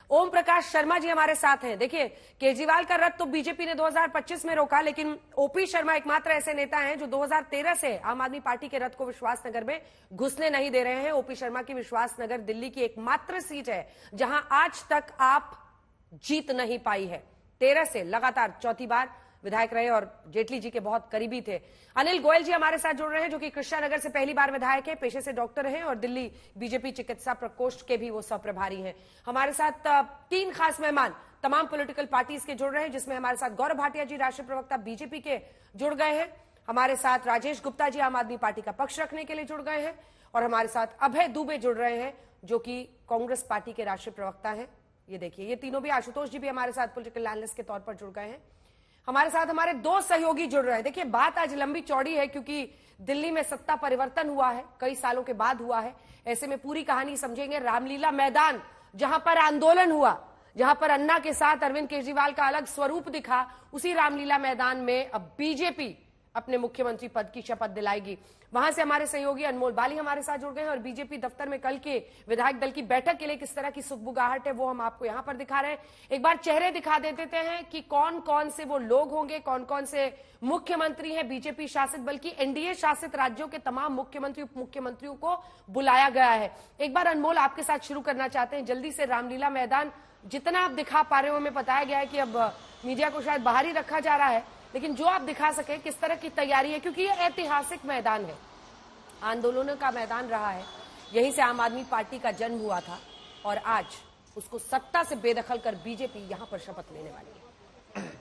ओम प्रकाश शर्मा जी हमारे साथ हैं। देखिए, केजरीवाल का रथ तो बीजेपी ने 2025 में रोका, लेकिन ओपी शर्मा एकमात्र ऐसे नेता हैं जो 2013 से आम आदमी पार्टी के रथ को विश्वासनगर में घुसने नहीं दे रहे हैं। ओपी शर्मा की विश्वासनगर दिल्ली की एकमात्र सीट है जहां आज तक आप जीत नहीं पाई है। 13 से लगातार चौथी बार विधायक रहे और जेटली जी के बहुत करीबी थे। अनिल गोयल जी हमारे साथ जुड़ रहे हैं, जो कि कृष्णानगर से पहली बार विधायक है, पेशे से डॉक्टर हैं और दिल्ली बीजेपी चिकित्सा प्रकोष्ठ के भी वो सह-प्रभारी हैं। हमारे साथ 3 खास मेहमान तमाम पॉलिटिकल पार्टीज के जुड़ रहे हैं, जिसमें हमारे साथ गौरव भाटिया जी राष्ट्रीय प्रवक्ता बीजेपी के जुड़ गए हैं, हमारे साथ राजेश गुप्ता जी आम आदमी पार्टी का पक्ष रखने के लिए जुड़ गए हैं और हमारे साथ अभय दुबे जुड़ रहे हैं जो कि कांग्रेस पार्टी के राष्ट्रीय प्रवक्ता हैं। ये देखिए, ये तीनों भी, आशुतोष जी भी हमारे साथ पॉलिटिकल एनालिस्ट के तौर पर जुड़ गए हैं। हमारे साथ हमारे 2 सहयोगी जुड़ रहे हैं। देखिए, बात आज लंबी चौड़ी है क्योंकि दिल्ली में सत्ता परिवर्तन हुआ है, कई सालों के बाद हुआ है। ऐसे में पूरी कहानी समझेंगे। रामलीला मैदान जहां पर आंदोलन हुआ, जहां पर अन्ना के साथ अरविंद केजरीवाल का अलग स्वरूप दिखा, उसी रामलीला मैदान में अब बीजेपी अपने मुख्यमंत्री पद की शपथ दिलाएगी। वहां से हमारे सहयोगी अनमोल बाली हमारे साथ जुड़ गए हैं और बीजेपी दफ्तर में कल के विधायक दल की बैठक के लिए किस तरह की सुगबुगाहट है वो हम आपको यहां पर दिखा रहे हैं। एक बार चेहरे दिखा देते हैं कि कौन कौन से वो लोग होंगे, कौन कौन से मुख्यमंत्री हैं। बीजेपी शासित बल्कि एनडीए शासित राज्यों के तमाम मुख्यमंत्री उप मुख्यमंत्रियों को बुलाया गया है। एक बार अनमोल आपके साथ शुरू करना चाहते हैं जल्दी से। रामलीला मैदान जितना आप दिखा पा रहे हो, हमें बताया गया है कि अब मीडिया को शायद बाहर ही रखा जा रहा है, लेकिन जो आप दिखा सके किस तरह की तैयारी है, क्योंकि ये ऐतिहासिक मैदान है, आंदोलनों का मैदान रहा है। यहीं से आम आदमी पार्टी का जन्म हुआ था और आज उसको सत्ता से बेदखल कर बीजेपी यहां पर शपथ लेने वाली है।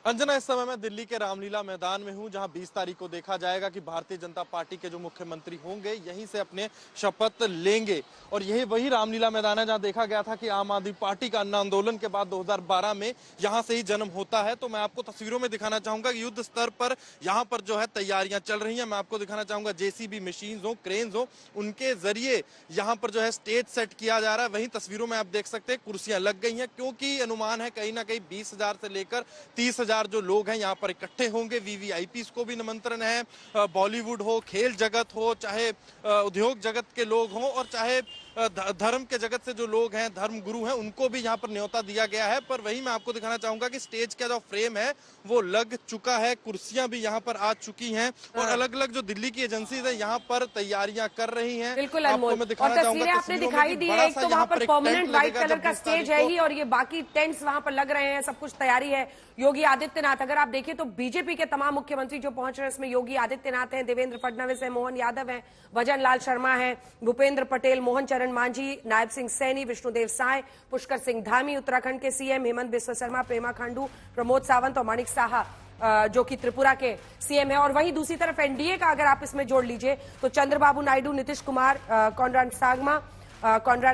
अंजना, इस समय मैं दिल्ली के रामलीला मैदान में हूं, जहां 20 तारीख को देखा जाएगा कि भारतीय जनता पार्टी के जो मुख्यमंत्री होंगे यहीं से अपने शपथ लेंगे। और यही वही रामलीला मैदान है जहां देखा गया था कि आम आदमी पार्टी का अन्ना आंदोलन के बाद 2012 में यहां से ही जन्म होता है। तो मैं आपको तस्वीरों में दिखाना चाहूंगा कि युद्ध स्तर पर यहाँ पर जो है तैयारियां चल रही है। मैं आपको दिखाना चाहूंगा जेसीबी मशीन हो, क्रेन्स हो, उनके जरिए यहाँ पर जो है स्टेज सेट किया जा रहा है। वहीं तस्वीरों में आप देख सकते हैं कुर्सियां लग गई हैं, क्योंकि अनुमान है कहीं ना कहीं 20,000 से लेकर 30,000 जो लोग हैं यहाँ पर इकट्ठे होंगे। वीवीआईपीस को भी निमंत्रण है, बॉलीवुड हो, खेल जगत हो, चाहे उद्योग जगत के लोग हों और चाहे धर्म के जगत से जो लोग हैं, धर्म गुरु हैं, उनको भी यहाँ पर न्योता दिया गया है। पर वही मैं आपको दिखाना चाहूंगा कि स्टेज का जो फ्रेम है वो लग चुका है, कुर्सियां भी यहाँ पर आ चुकी हैं और अलग अलग जो दिल्ली की एजेंसीज है यहाँ पर तैयारियां कर रही हैं। बिल्कुल अनमोल, और तस्वीरें आपने दिखाई दी है, एक तो वहां पर परमानेंट व्हाइट कलर का स्टेज है ही और ये बाकी टेंट्स वहां पर लग रहे हैं, सब कुछ तैयारी है। योगी आदित्यनाथ, अगर आप देखिए तो बीजेपी के तमाम मुख्यमंत्री जो पहुंच रहे हैं, इसमें योगी आदित्यनाथ हैं, देवेंद्र फडणवीस है, मोहन यादव हैं, भजन लाल शर्मा हैं, भूपेंद्र पटेल, मोहन चरण मांझी, नायब सिंह सैनी, विष्णुदेव साय, पुष्कर सिंह धामी उत्तराखंड के सीएम, हेमंत बिस्वा शर्मा, प्रेमा खांडू, प्रमोद सावंत और माणिक साहा जो कि त्रिपुरा के सीएम है। और वहीं दूसरी तरफ एनडीए का अगर आप इसमें जोड़ लीजिए तो चंद्रबाबू नायडू, नीतीश कुमार, कॉनराड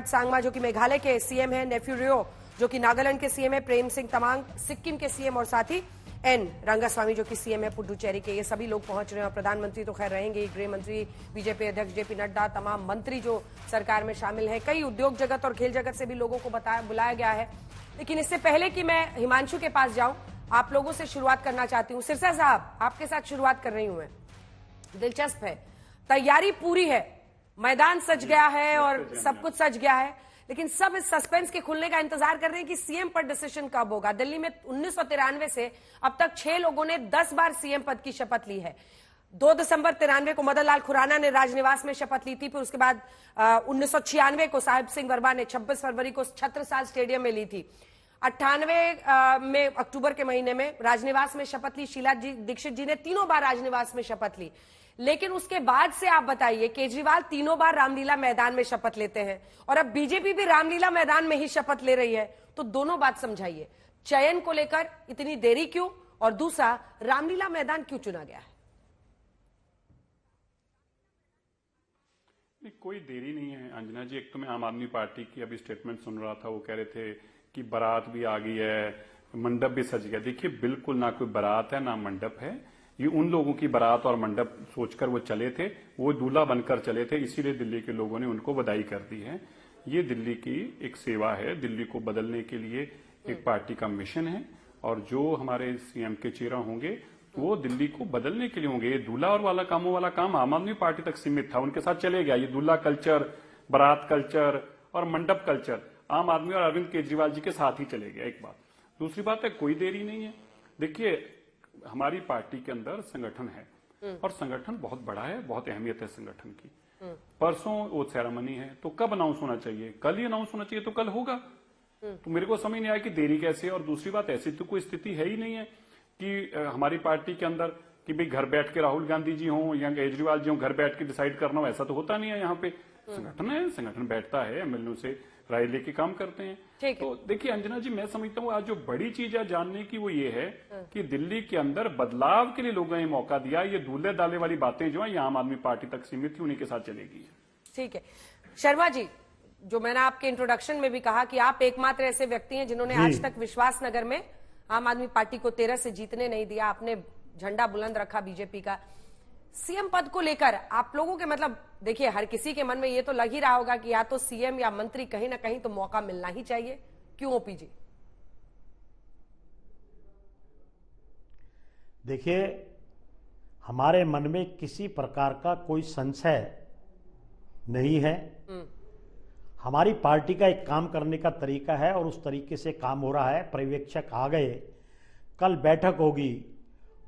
सांगमा जो कि मेघालय के सीएम है, नेफ्यू रियो जो कि नागालैंड के सीएम है, प्रेम सिंह तमांग सिक्किम के सीएम और साथ ही एन रंगास्वामी जो कि सीएम है पुडुचेरी के। ये सभी लोग पहुंच रहे हैं और प्रधानमंत्री तो खैर रहेंगे, गृह मंत्री, बीजेपी अध्यक्ष जेपी नड्डा, तमाम मंत्री जो सरकार में शामिल हैं, कई उद्योग जगत और खेल जगत से भी लोगों को बुलाया गया है। लेकिन इससे पहले कि मैं हिमांशु के पास जाऊं, आप लोगों से शुरुआत करना चाहती हूं। सिरसा साहब, आपके साथ शुरुआत कर रही हूं मैं। दिलचस्प है, तैयारी पूरी है, मैदान सज गया है और सब कुछ सज गया है, लेकिन सब इस सस्पेंस के खुलने का इंतजार कर रहे हैं कि सीएम पर डिसीजन कब होगा। दिल्ली में 1993 से अब तक 6 लोगों ने 10 बार सीएम पद की शपथ ली है। 2 दिसंबर 93 को मदन लाल खुराना ने राजनिवास में शपथ ली थी, फिर उसके बाद 1996 को साहिब सिंह वर्मा ने 26 फरवरी को छत्रसाल स्टेडियम में ली थी। 98 में अक्टूबर के महीने में राजनिवास में शपथ ली शीला दीक्षित जी ने, 3 बार राजनिवास में शपथ ली। लेकिन उसके बाद से आप बताइए, केजरीवाल 3 बार रामलीला मैदान में शपथ लेते हैं और अब बीजेपी भी रामलीला मैदान में ही शपथ ले रही है। तो दोनों बात समझाइए, चयन को लेकर इतनी देरी क्यों और दूसरा रामलीला मैदान क्यों चुना गया है? कोई देरी नहीं है अंजना जी। एक तो मैं आम आदमी पार्टी की अभी स्टेटमेंट सुन रहा था, वो कह रहे थे कि बारात भी आ गई है, मंडप भी सज गया। देखिए, बिल्कुल ना कोई बारात है ना मंडप है, ये उन लोगों की बारात और मंडप सोचकर वो चले थे, वो दूल्हा बनकर चले थे, इसीलिए दिल्ली के लोगों ने उनको बधाई कर दी है। ये दिल्ली की एक सेवा है, दिल्ली को बदलने के लिए एक पार्टी का मिशन है और जो हमारे सीएम के चेहरा होंगे वो दिल्ली को बदलने के लिए होंगे। ये दूल्हा और वाला कामों वाला काम आम आदमी पार्टी तक सीमित था, उनके साथ चले गया। ये दूल्हा कल्चर बारात कल्चर और मंडप कल्चर आम आदमी और अरविंद केजरीवाल जी के साथ ही चले गया। एक बात। दूसरी बात है, कोई देरी नहीं है। देखिए, हमारी पार्टी के अंदर संगठन है और संगठन बहुत बड़ा है, बहुत अहमियत है संगठन की। परसों वो सेरेमनी है, तो कब अनाउंस होना चाहिए? कल ही अनाउंस होना चाहिए, तो कल होगा। तो मेरे को समझ नहीं आया कि देरी कैसे। और दूसरी बात, ऐसी तो कोई स्थिति है ही नहीं है कि हमारी पार्टी के अंदर कि भाई घर बैठ के राहुल गांधी जी हों या केजरीवाल जी हों, घर बैठ के डिसाइड करना हो, ऐसा तो होता नहीं है। यहाँ पे संगठन है, संगठन बैठता है, एमएलए से राय लेके काम करते हैं। तो देखिए अंजना जी, मैं समझता हूँ आज जो बड़ी चीज है जानने की वो ये है कि दिल्ली के अंदर बदलाव के लिए लोगों ने मौका दिया। ये दूल्हे दाले वाली बातें जो है ये आम आदमी पार्टी तक सीमित थी, उन्हीं के साथ चलेगी। ठीक है शर्मा जी, जो मैंने आपके इंट्रोडक्शन में भी कहा कि आप एकमात्र ऐसे व्यक्ति हैं जिन्होंने आज तक विश्वासनगर में आम आदमी पार्टी को 13 से जीतने नहीं दिया। आपने झंडा बुलंद रखा बीजेपी का। सीएम पद को लेकर आप लोगों के मतलब देखिए, हर किसी के मन में ये तो लग ही रहा होगा कि या तो सीएम या मंत्री कहीं ना कहीं तो मौका मिलना ही चाहिए। क्यों ओपी जी? देखिए, हमारे मन में किसी प्रकार का कोई संशय नहीं है। हमारी पार्टी का एक काम करने का तरीका है और उस तरीके से काम हो रहा है। पर्यवेक्षक आ गए, कल बैठक होगी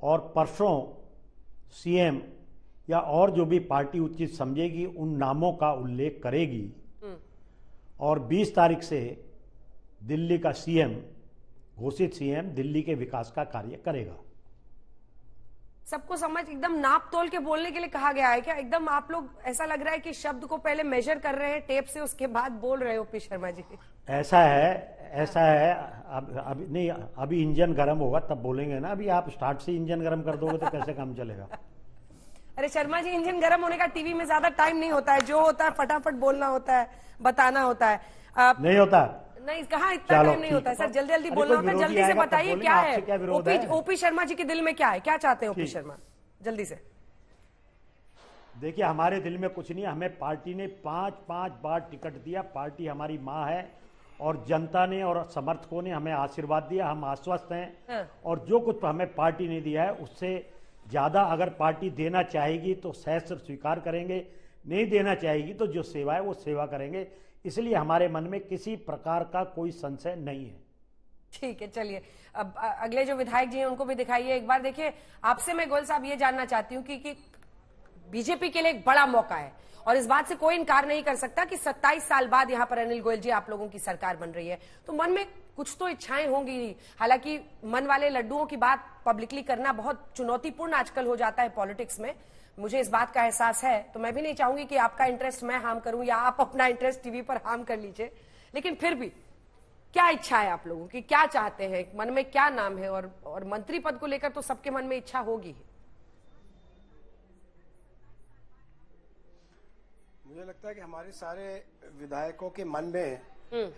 और परसों सीएम या और जो भी पार्टी उचित समझेगी उन नामों का उल्लेख करेगी और 20 तारीख से दिल्ली का सीएम, घोषित सीएम, दिल्ली के विकास का कार्य करेगा। सबको समझ एकदम नाप तोल के बोलने के लिए कहा गया है क्या? एकदम आप लोग ऐसा लग रहा है कि शब्द को पहले मेजर कर रहे हैं टेप से, उसके बाद बोल रहे हो ओपी शर्मा जी। ऐसा है। अभी नहीं, अभी इंजन गर्म होगा तब बोलेंगे ना। अभी आप स्टार्ट से इंजन गर्म कर दोगे तो कैसे काम चलेगा? अरे शर्मा जी, इंजन गर्म होने का टीवी में ज्यादा टाइम नहीं होता है। जो होता है फटाफट बोलना होता है, बताना होता है। नहीं होता नहीं, कहा इतना टाइम नहीं होता है सर। जल्दी जल्दी बोलना होता है। जल्दी से बताइए क्या है ओपी शर्मा जी के दिल में, क्या है, क्या चाहते हैं ओपी शर्मा? जल्दी से। देखिए, हमारे दिल में कुछ नहीं। हमें पार्टी ने 5-5 बार टिकट दिया। पार्टी हमारी माँ है और जनता ने और समर्थकों ने हमें आशीर्वाद दिया। हम आश्वस्त हैं और जो कुछ हमें पार्टी ने दिया है उससे ज्यादा अगर पार्टी देना चाहेगी तो सहर्ष स्वीकार करेंगे, नहीं देना चाहेगी तो जो सेवा है वो सेवा करेंगे। इसलिए हमारे मन में किसी प्रकार का कोई संशय नहीं है। ठीक है, चलिए अब अगले जो विधायक जी हैं उनको भी दिखाइए एक बार। देखिए, आपसे मैं गोयल साहब ये जानना चाहती हूँ कि बीजेपी के लिए एक बड़ा मौका है और इस बात से कोई इनकार नहीं कर सकता कि 27 साल बाद यहाँ पर अनिल गोयल जी आप लोगों की सरकार बन रही है, तो मन में कुछ तो इच्छाएं होंगी। हालांकि मन वाले लड्डुओं की बात पब्लिकली करना बहुत चुनौतीपूर्ण आजकल हो जाता है पॉलिटिक्स में, मुझे इस बात का एहसास है। तो मैं भी नहीं चाहूंगी कि आपका इंटरेस्ट मैं हार्म करूं या आप अपना इंटरेस्ट टीवी पर हार्म कर लीजिए, लेकिन फिर भी क्या इच्छा है आप लोगों की, क्या चाहते हैं, मन में क्या नाम है? और मंत्री पद को लेकर तो सबके मन में इच्छा होगी। मुझे लगता है कि हमारे सारे विधायकों के मन में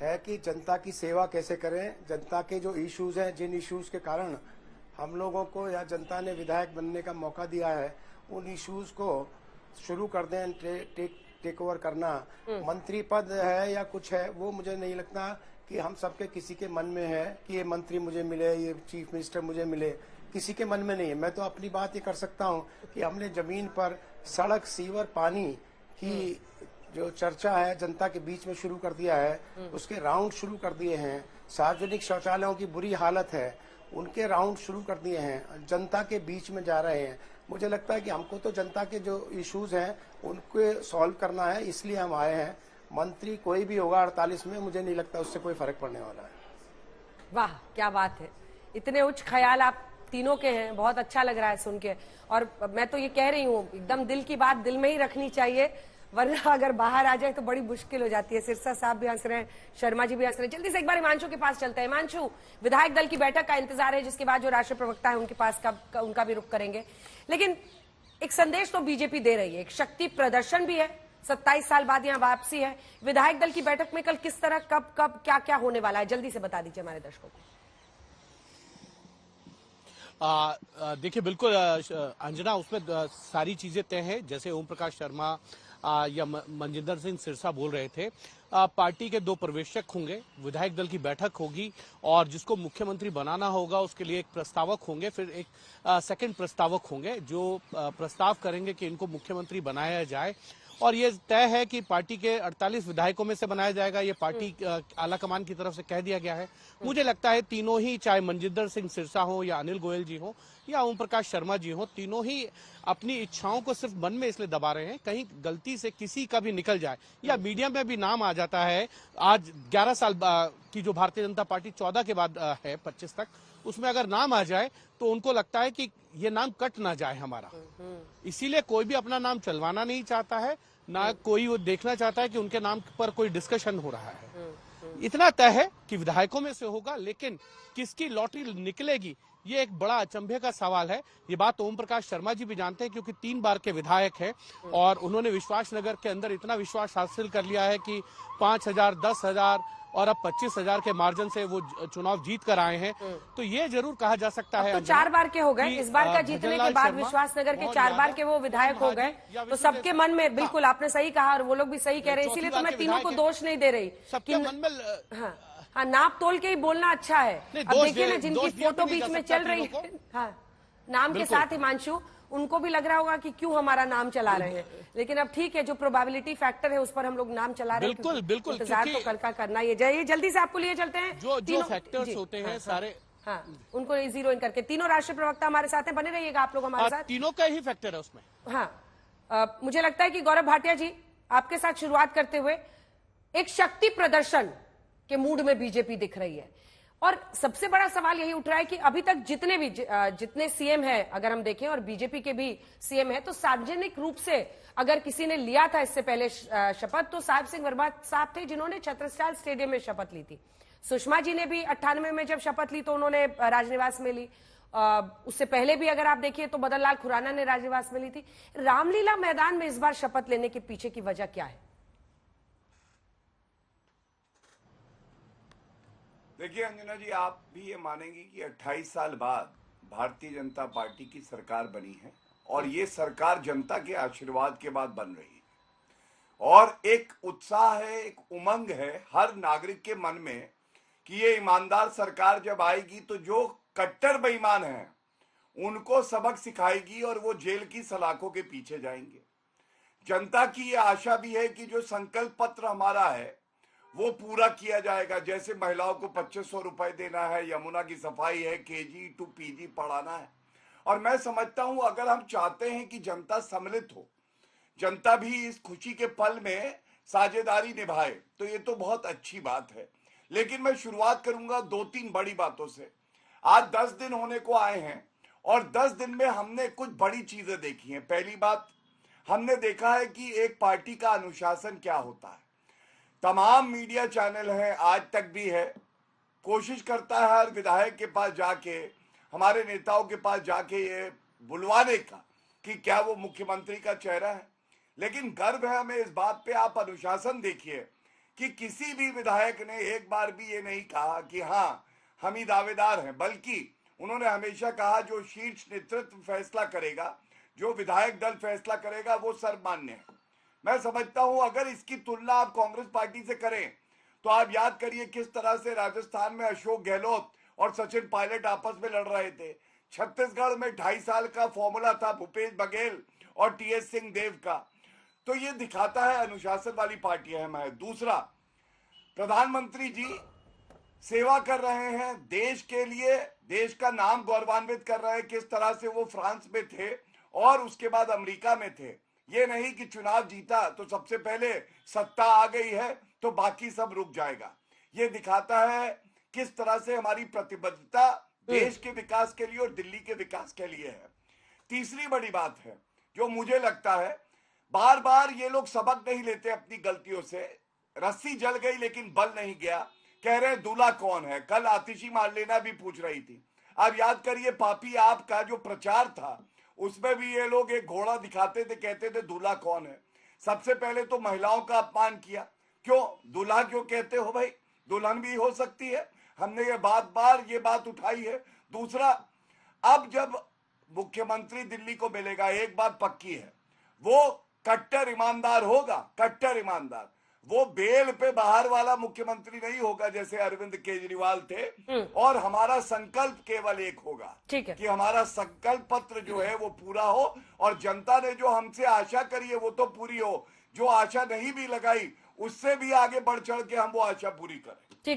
है कि जनता की सेवा कैसे करें। जनता के जो इश्यूज हैं, जिन इश्यूज के कारण हम लोगों को या जनता ने विधायक बनने का मौका दिया है, उन इश्यूज को शुरू कर दें, टेक ओवर करना। मंत्री पद है या कुछ है, वो मुझे नहीं लगता कि हम सबके किसी के मन में है कि ये मंत्री मुझे मिले, ये चीफ मिनिस्टर मुझे मिले, किसी के मन में नहीं है। मैं तो अपनी बात ये कर सकता हूँ कि हमने जमीन पर सड़क, सीवर, पानी की जो चर्चा है जनता के बीच में शुरू कर दिया है, उसके राउंड शुरू कर दिए हैं। सार्वजनिक शौचालयों की बुरी हालत है, उनके राउंड शुरू कर दिए हैं, जनता के बीच में जा रहे हैं। मुझे लगता है कि हमको तो जनता के जो इश्यूज हैं उनको सॉल्व करना है, इसलिए हम आए हैं। मंत्री कोई भी होगा 48 में, मुझे नहीं लगता उससे कोई फर्क पड़ने वाला है। वाह, क्या बात है, इतने उच्च ख्याल आप तीनों के हैं, बहुत अच्छा लग रहा है सुन के। और मैं तो ये कह रही हूँ, एकदम दिल की बात दिल में ही रखनी चाहिए, वरना अगर बाहर आ जाए तो बड़ी मुश्किल हो जाती है। सिरसा साहब भी हंस रहे हैं, शर्मा जी भी हंस रहे हैं। जल्दी से एक बार हिमांशु के पास चलते हैं। हिमांशु, विधायक दल की बैठक का इंतजार है, जिसके बाद जो राष्ट्रीय प्रवक्ता है उनके पास उनका भी रुख करेंगे, लेकिन एक संदेश तो बीजेपी दे रही है, एक शक्ति प्रदर्शन भी है, 27 साल बाद यहाँ वापसी है। विधायक दल की बैठक में कल किस तरह, कब कब क्या क्या होने वाला है, जल्दी से बता दीजिए हमारे दर्शकों को। देखिए, बिल्कुल अंजना, उसमें सारी चीजें तय हैं। जैसे ओम प्रकाश शर्मा या मनजिंदर सिंह सिरसा बोल रहे थे, पार्टी के 2 पर्यवेक्षक होंगे, विधायक दल की बैठक होगी और जिसको मुख्यमंत्री बनाना होगा उसके लिए एक प्रस्तावक होंगे, फिर एक सेकंड प्रस्तावक होंगे जो प्रस्ताव करेंगे कि इनको मुख्यमंत्री बनाया जाए। और ये तय है कि पार्टी के 48 विधायकों में से बनाया जाएगा। ये पार्टी आला कमान की तरफ से कह दिया गया है। मुझे लगता है तीनों ही, चाहे मनजिंदर सिंह सिरसा हो या अनिल गोयल जी हो या ओम प्रकाश शर्मा जी हो, तीनों ही अपनी इच्छाओं को सिर्फ मन में इसलिए दबा रहे हैं कहीं गलती से किसी का भी निकल जाए या मीडिया में भी नाम आ जाता है। आज 11 साल की जो भारतीय जनता पार्टी 14 के बाद है 25 तक, उसमें अगर नाम आ जाए तो उनको लगता है कि ये नाम कट ना जाए हमारा। इसीलिए कोई भी अपना नाम चलवाना नहीं चाहता है, ना कोई वो देखना चाहता है कि उनके नाम पर कोई डिस्कशन हो रहा है। इतना तय है कि विधायकों में से होगा, लेकिन किसकी लॉटरी निकलेगी ये एक बड़ा अचंभे का सवाल है। ये बात ओम प्रकाश शर्मा जी भी जानते हैं, क्योंकि 3 बार के विधायक हैं और उन्होंने विश्वास नगर के अंदर इतना विश्वास हासिल कर लिया है कि 5,000, 10,000 और अब 25,000 के मार्जिन से वो चुनाव जीत कर आए हैं। तो ये जरूर कहा जा सकता है तो 4 बार के हो गए, इस बार का जीतने के बाद विश्वासनगर के 4 बार के वो विधायक हो गए, तो सबके मन में, बिल्कुल आपने सही कहा और वो लोग भी सही कह रहे हैं, इसीलिए तो मैं तीनों को दोष नहीं दे रही। सबके मन में हाँ, नाप तोल के ही बोलना अच्छा है। अब देखिए ना, जिनकी फोटो बीच में चल रही है, हाँ, नाम के साथ हिमांशु, उनको भी लग रहा होगा कि क्यों हमारा नाम चला रहे हैं, लेकिन अब ठीक है, जो प्रोबेबिलिटी फैक्टर है उस पर हम लोग नाम चला रहे हैं। बिल्कुल बिल्कुल, इंतजार तो कल का करना ही है। जल्दी से आपको लिए चलते हैं जो फैक्टर्स होते हैं सारे, हाँ, उनको जीरो इन करके। तीनों राष्ट्रीय प्रवक्ता हमारे साथ हैं, बने रहिएगा आप लोग हमारे साथ। तीनों का ही फैक्टर है उसमें। हाँ, मुझे लगता है कि गौरव भाटिया जी, आपके साथ शुरुआत करते हुए, एक शक्ति प्रदर्शन के मूड में बीजेपी दिख रही है और सबसे बड़ा सवाल यही उठ रहा है कि अभी तक जितने सीएम है, अगर हम देखें, और बीजेपी के भी सीएम है, तो सार्वजनिक रूप से अगर किसी ने लिया था इससे पहले शपथ, तो साहिब सिंह वर्मा साहब थे, जिन्होंने छत्रसाल स्टेडियम में शपथ ली थी। सुषमा जी ने भी 98 में जब शपथ ली तो उन्होंने राजनिवास में ली। उससे पहले भी अगर आप देखिए तो बदन लाल खुराना ने राजनिवास में ली थी। रामलीला मैदान में इस बार शपथ लेने के पीछे की वजह क्या है? देखिए अंजना जी, आप भी ये मानेंगी कि 28 साल बाद भारतीय जनता पार्टी की सरकार बनी है और ये सरकार जनता के आशीर्वाद के बाद बन रही है और एक उत्साह है, एक उमंग है हर नागरिक के मन में कि ये ईमानदार सरकार जब आएगी तो जो कट्टर बेईमान हैं उनको सबक सिखाएगी और वो जेल की सलाखों के पीछे जाएंगे। जनता की ये आशा भी है कि जो संकल्प पत्र हमारा है वो पूरा किया जाएगा। जैसे महिलाओं को 2500 रुपए देना है, यमुना की सफाई है, केजी टू पीजी पढ़ाना है। और मैं समझता हूं अगर हम चाहते हैं कि जनता सम्मिलित हो, जनता भी इस खुशी के पल में साझेदारी निभाए, तो ये तो बहुत अच्छी बात है। लेकिन मैं शुरुआत करूंगा 2-3 बड़ी बातों से। आज 10 दिन होने को आए हैं और 10 दिन में हमने कुछ बड़ी चीजें देखी हैं। पहली बात, हमने देखा है कि एक पार्टी का अनुशासन क्या होता है। तमाम मीडिया चैनल हैं, आज तक भी है, कोशिश करता है हर विधायक के पास जाके, हमारे नेताओं के पास जाके ये बुलवाने का कि क्या वो मुख्यमंत्री का चेहरा है। लेकिन गर्व है हमें इस बात पे, आप अनुशासन देखिए कि किसी भी विधायक ने एक बार भी ये नहीं कहा कि हाँ हम ही दावेदार हैं, बल्कि उन्होंने हमेशा कहा जो शीर्ष नेतृत्व फैसला करेगा, जो विधायक दल फैसला करेगा, वो सर्वमान्य है। मैं समझता हूं अगर इसकी तुलना आप कांग्रेस पार्टी से करें तो आप याद करिए किस तरह से राजस्थान में अशोक गहलोत और सचिन पायलट आपस में लड़ रहे थे। छत्तीसगढ़ में 2.5 साल का फॉर्मूला था भूपेश बघेल और टीएस सिंह देव का। तो ये दिखाता है अनुशासन वाली पार्टियां हैं। दूसरा, प्रधानमंत्री जी सेवा कर रहे हैं देश के लिए, देश का नाम गौरवान्वित कर रहे हैं। किस तरह से वो फ्रांस में थे और उसके बाद अमेरिका में थे। ये नहीं कि चुनाव जीता तो सबसे पहले सत्ता आ गई है तो बाकी सब रुक जाएगा। ये दिखाता है किस तरह से हमारी प्रतिबद्धता देश के विकास के लिए और दिल्ली के विकास के लिए है। तीसरी बड़ी बात है जो मुझे लगता है, बार बार ये लोग सबक नहीं लेते अपनी गलतियों से। रस्सी जल गई लेकिन बल नहीं गया। कह रहे दूल्हा कौन है, कल आतिशी मारलेना भी पूछ रही थी। आप याद करिए पापी आपका जो प्रचार था उसमें भी ये लोग एक घोड़ा दिखाते थे, कहते थे दूल्हा कौन है। सबसे पहले तो महिलाओं का अपमान किया। क्यों दूल्हा क्यों कहते हो भाई, दुल्हन भी हो सकती है। हमने ये बात उठाई है। दूसरा, अब जब मुख्यमंत्री दिल्ली को मिलेगा, एक बात पक्की है, वो कट्टर ईमानदार होगा, कट्टर ईमानदार। वो बेल पे बाहर वाला मुख्यमंत्री नहीं होगा जैसे अरविंद केजरीवाल थे। और हमारा संकल्प केवल एक होगा कि हमारा संकल्प पत्र जो है वो पूरा हो और जनता ने जो हमसे आशा करी है वो तो पूरी हो। जो आशा नहीं भी लगाई उससे भी आगे बढ़ चढ़ के हम वो आशा पूरी करें।